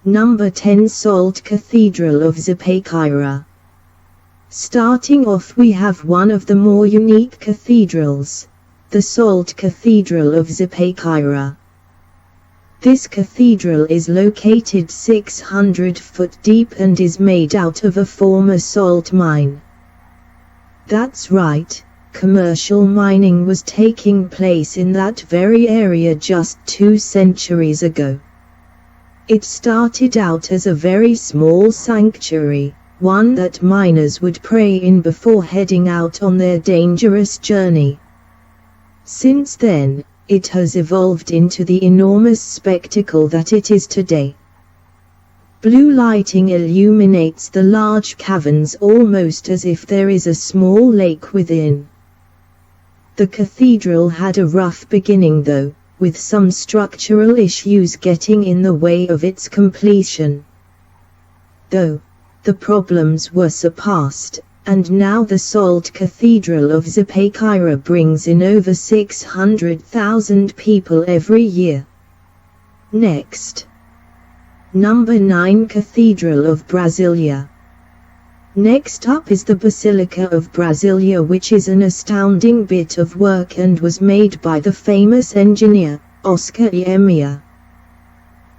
Number 10, Salt Cathedral of Zapaquira. Starting off, we have one of the more unique cathedrals, the Salt Cathedral of Zapaquira. This cathedral is located 600 foot deep and is made out of a former salt mine. That's right, commercial mining was taking place in that very area just 2 centuries ago. It started out as a very small sanctuary, one that miners would pray in before heading out on their dangerous journey. Since then, it has evolved into the enormous spectacle that it is today. Blue lighting illuminates the large caverns almost as if there is a small lake within. The cathedral had a rough beginning though, with some structural issues getting in the way of its completion. Though the problems were surpassed, and now the Salt Cathedral of Zapaquira brings in over 600,000 people every year. Next. Number 9, Cathedral of Brasilia. Next up is the Basilica of Brasilia, which is an astounding bit of work and was made by the famous engineer, Oscar Niemeyer.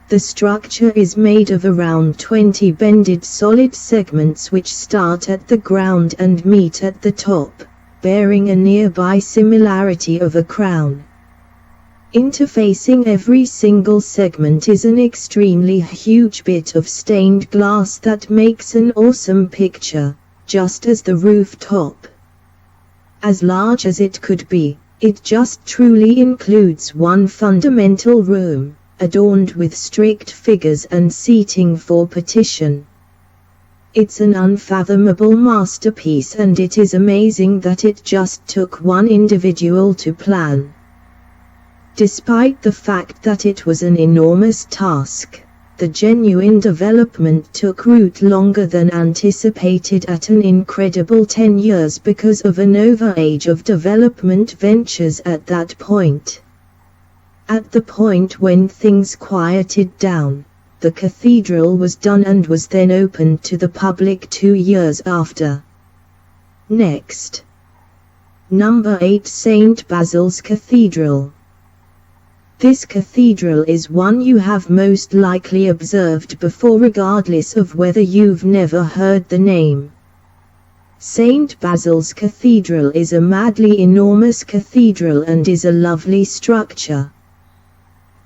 The structure is made of around 20 bended solid segments which start at the ground and meet at the top, bearing a nearby similarity of a crown. Interfacing every single segment is an extremely huge bit of stained glass that makes an awesome picture, just as the rooftop. As large as it could be, it just truly includes one fundamental room, adorned with strict figures and seating for petition. It's an unfathomable masterpiece, and it is amazing that it just took one individual to plan. Despite the fact that it was an enormous task, the genuine development took root longer than anticipated at an incredible 10 years because of an overage of development ventures at that point. At the point when things quieted down, the cathedral was done and was then opened to the public 2 years after. Next. Number 8, St. Basil's Cathedral. This cathedral is one you have most likely observed before, regardless of whether you've never heard the name. St. Basil's Cathedral is a madly enormous cathedral and is a lovely structure.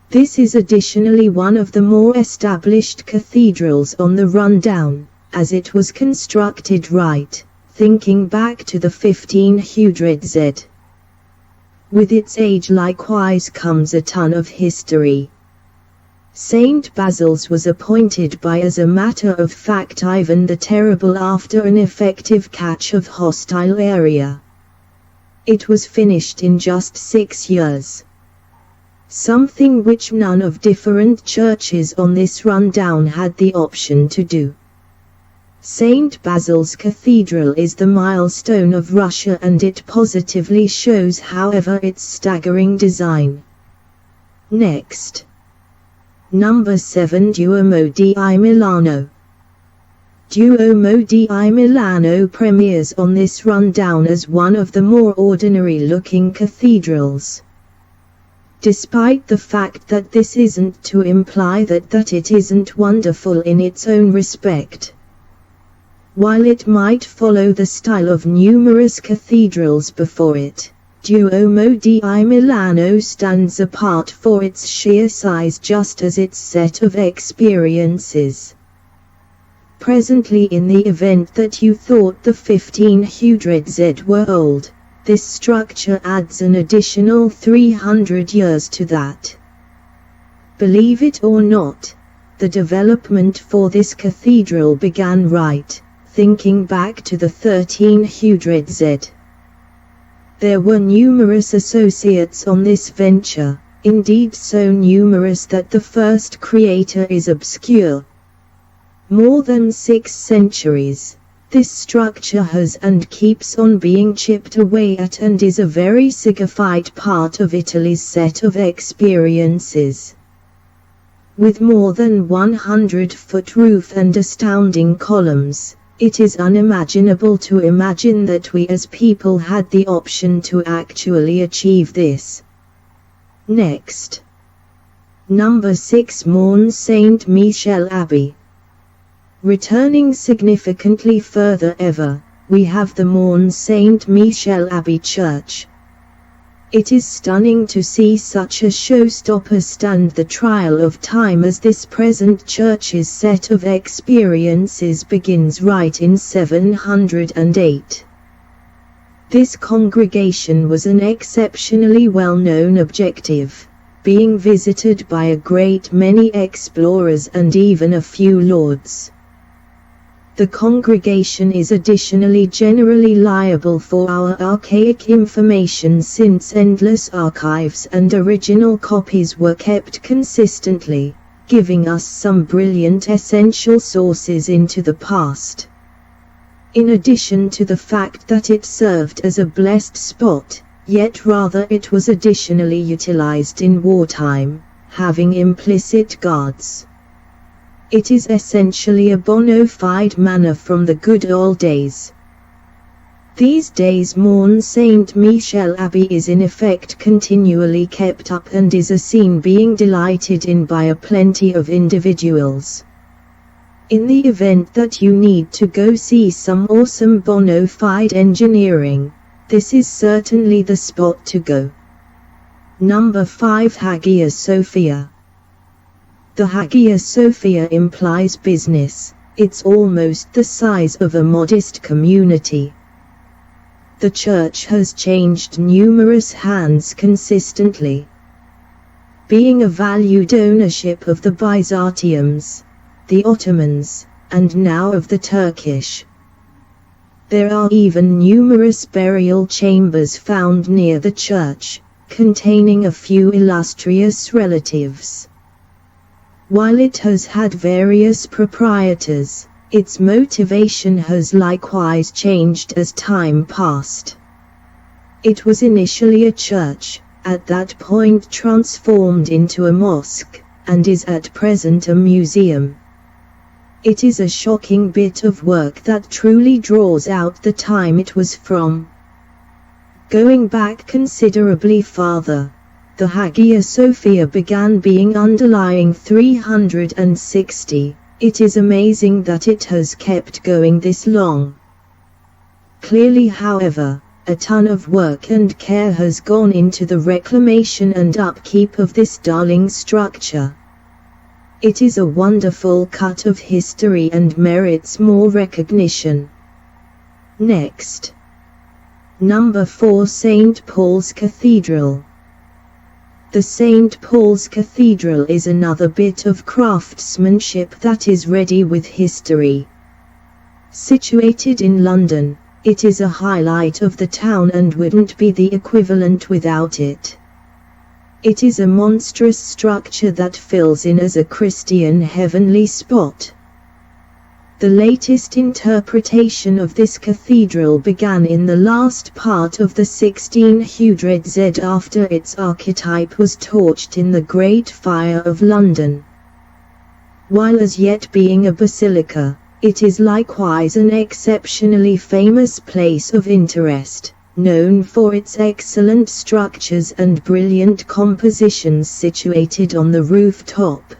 This is additionally one of the more established cathedrals on the rundown, as it was constructed right, thinking back to the 1500s. With its age likewise comes a ton of history. St. Basil's was appointed by, as a matter of fact, Ivan the Terrible after an effective catch of hostile area. It was finished in just 6 years. Something which none of different churches on this rundown had the option to do. St. Basil's Cathedral is the milestone of Russia, and it positively shows, however, its staggering design. Next. Number 7, Duomo di Milano. Duomo di Milano premieres on this rundown as one of the more ordinary-looking cathedrals. Despite the fact that this isn't to imply that it isn't wonderful in its own respect. While it might follow the style of numerous cathedrals before it, Duomo di Milano stands apart for its sheer size, just as its set of experiences. Presently, in the event that you thought the 1500s were old, this structure adds an additional 300 years to that. Believe it or not, the development for this cathedral began right, thinking back to the 1300s. There were numerous associates on this venture, indeed so numerous that the first creator is obscure. More than 6 centuries, this structure has and keeps on being chipped away at, and is a very significant part of Italy's set of experiences. With more than 100-foot roof and astounding columns, it is unimaginable to imagine that we as people had the option to actually achieve this. Next. Number 6, Mont Saint-Michel Abbey. Returning significantly further ever, we have the Mont Saint-Michel Abbey Church. It is stunning to see such a showstopper stand the trial of time, as this present church's set of experiences begins right in 708. This congregation was an exceptionally well-known objective, being visited by a great many explorers and even a few lords. The congregation is additionally generally liable for our archaic information, since endless archives and original copies were kept consistently, giving us some brilliant essential sources into the past. In addition to the fact that it served as a blessed spot, yet rather it was additionally utilized in wartime, having implicit guards. It is essentially a bona fide manor from the good old days. These days Mont Saint-Michel Abbey is in effect continually kept up and is a scene being delighted in by a plenty of individuals. In the event that you need to go see some awesome bona fide engineering, this is certainly the spot to go. Number 5, Hagia Sophia. The Hagia Sophia implies business. It's almost the size of a modest community. The church has changed numerous hands consistently, being a valued ownership of the Byzantiums, the Ottomans, and now of the Turkish. There are even numerous burial chambers found near the church, containing a few illustrious relatives. While it has had various proprietors, its motivation has likewise changed as time passed. It was initially a church, at that point transformed into a mosque, and is at present a museum. It is a shocking bit of work that truly draws out the time it was from. Going back considerably farther, the Hagia Sophia began being underlying 360. It is amazing that it has kept going this long. Clearly, however, a ton of work and care has gone into the reclamation and upkeep of this darling structure. It is a wonderful cut of history and merits more recognition. Next. Number 4, St. Paul's Cathedral. The St. Paul's Cathedral is another bit of craftsmanship that is ready with history. Situated in London, it is a highlight of the town and wouldn't be the equivalent without it. It is a monstrous structure that fills in as a Christian heavenly spot. The latest interpretation of this cathedral began in the last part of the 1600s after its archetype was torched in the Great Fire of London. While as yet being a basilica, it is likewise an exceptionally famous place of interest, known for its excellent structures and brilliant compositions situated on the rooftop.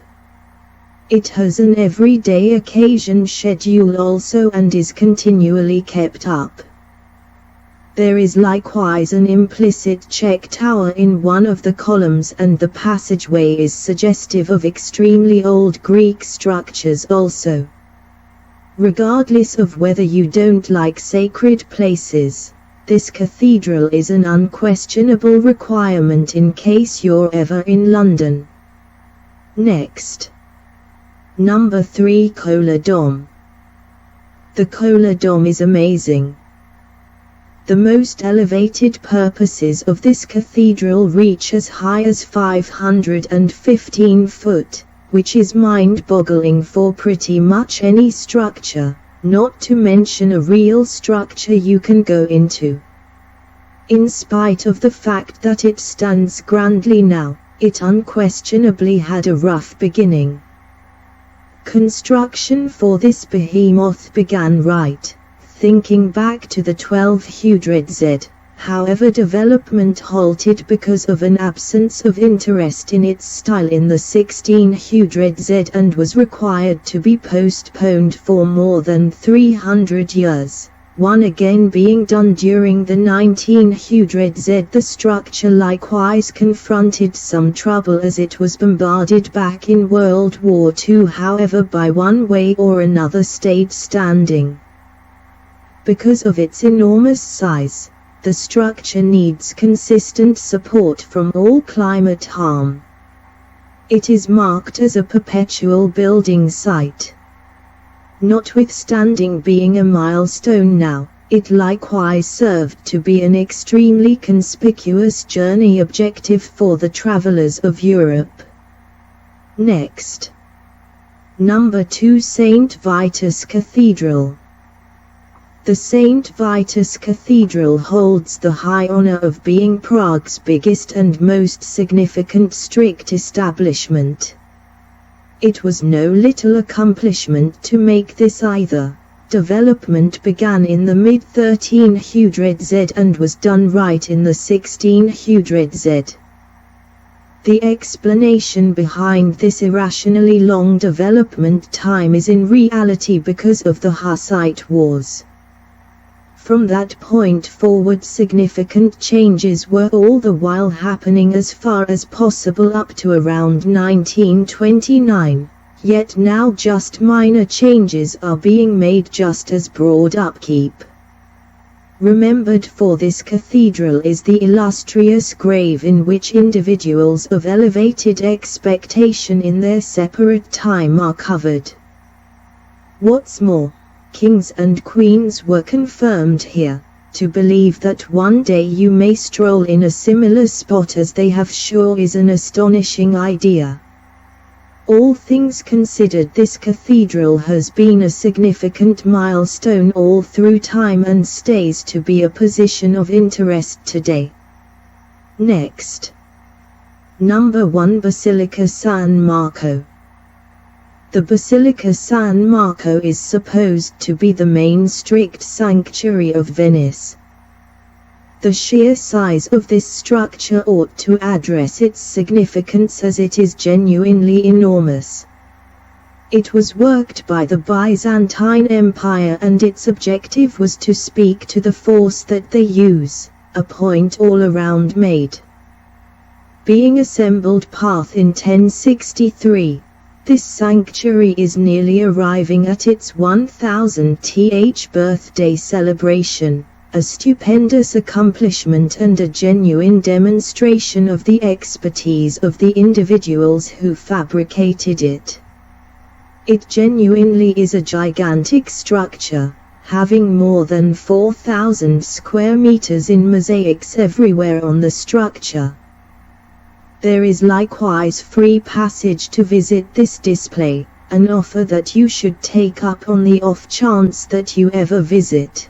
It has an everyday occasion schedule also and is continually kept up. There is likewise an implicit check tower in one of the columns, and the passageway is suggestive of extremely old Greek structures also. Regardless of whether you don't like sacred places, this cathedral is an unquestionable requirement in case you're ever in London. Next. Number 3, Kola Dome. The Kola Dome is amazing. The most elevated purposes of this cathedral reach as high as 515 foot, which is mind-boggling for pretty much any structure, not to mention a real structure you can go into. In spite of the fact that it stands grandly now, It unquestionably had a rough beginning. Construction for this behemoth began right, thinking back to the 1200s. However, development halted because of an absence of interest in its style in the 1600s and was required to be postponed for more than 300 years. One again being done during the 1900s. The structure likewise confronted some trouble as it was bombarded back in World War II, however by one way or another stayed standing. Because of its enormous size, the structure needs consistent support from all climate harm. It is marked as a perpetual building site. Notwithstanding being a milestone now, it likewise served to be an extremely conspicuous journey objective for the travelers of Europe. Next. Number 2, St. Vitus Cathedral. The St. Vitus Cathedral holds the high honor of being Prague's biggest and most significant strict establishment. It was no little accomplishment to make this either. Development began in the mid-1300s and was done right in the 1600s. The explanation behind this irrationally long development time is in reality because of the Hussite Wars. From that point forward, significant changes were all the while happening as far as possible up to around 1929, yet now just minor changes are being made just as broad upkeep. Remembered for this cathedral is the illustrious grave in which individuals of elevated expectation in their separate time are covered. What's more, kings and queens were confirmed here. To believe that one day you may stroll in a similar spot as they have sure is an astonishing idea. All things considered, this cathedral has been a significant milestone all through time and stays to be a position of interest today. Next. Number 1, Basilica San Marco. The Basilica San Marco is supposed to be the main strict sanctuary of Venice. The sheer size of this structure ought to address its significance, as it is genuinely enormous. It was worked by the Byzantine Empire and its objective was to speak to the force that they use, a point all around made. Being assembled path in 1063. This sanctuary is nearly arriving at its 1000th birthday celebration, a stupendous accomplishment and a genuine demonstration of the expertise of the individuals who fabricated it. It genuinely is a gigantic structure, having more than 4,000 square meters in mosaics everywhere on the structure. There is likewise free passage to visit this display, an offer that you should take up on the off chance that you ever visit.